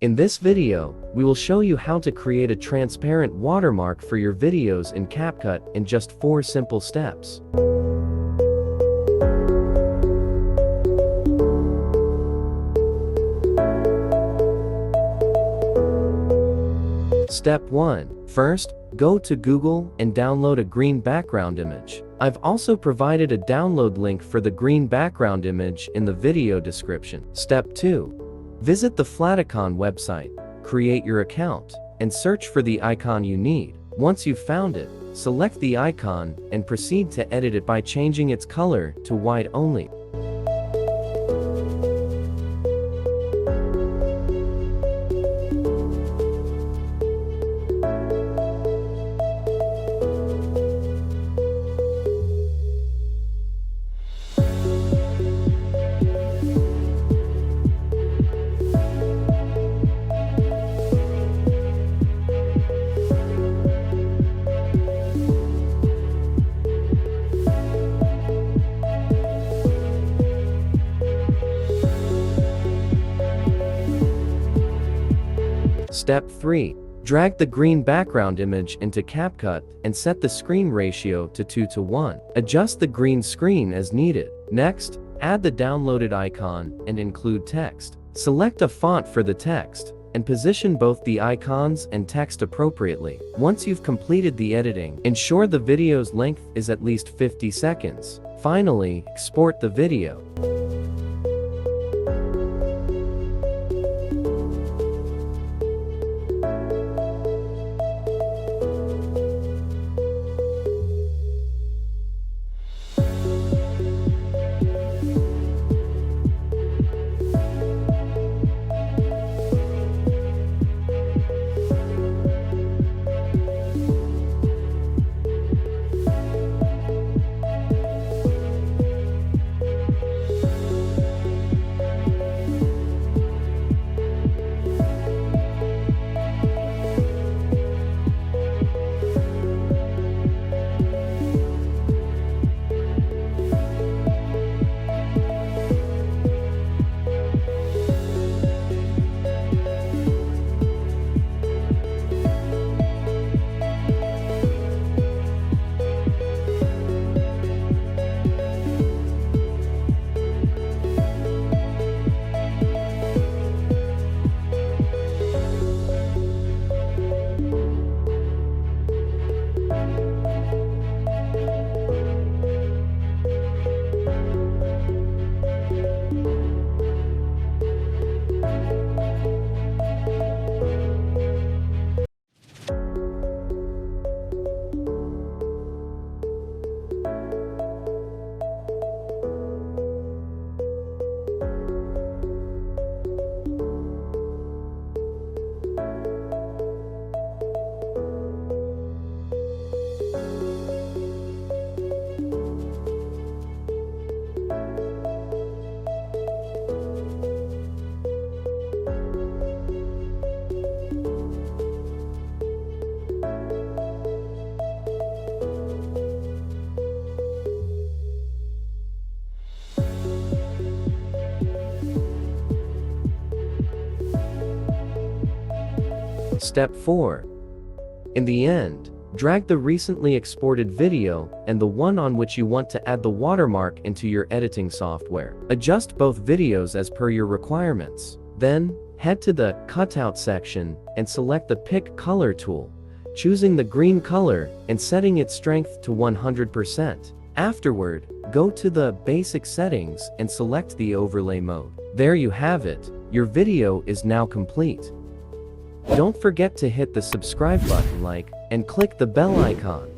In this video, we will show you how to create a transparent watermark for your videos in Capcut in just 4 simple steps. Step 1. First, go to Google and download a green background image. I've also provided a download link for the green background image in the video description. Step 2. Visit the Flaticon website, create your account, and search for the icon you need. Once you've found it, select the icon and proceed to edit it by changing its color to white only. Step 3. Drag the green background image into Capcut and set the screen ratio to 2:1. Adjust the green screen as needed. Next, add the downloaded icon and include text. Select a font for the text and position both the icons and text appropriately. Once you've completed the editing, ensure the video's length is at least 50 seconds. Finally, export the video. Step 4. In the end, drag the recently exported video and the one on which you want to add the watermark into your editing software. Adjust both videos as per your requirements. Then, head to the Cutout section and select the Pick Color tool, choosing the green color and setting its strength to 100%. Afterward, go to the Basic Settings and select the Overlay mode. There you have it. Your video is now complete. Don't forget to hit the subscribe button, and click the bell icon.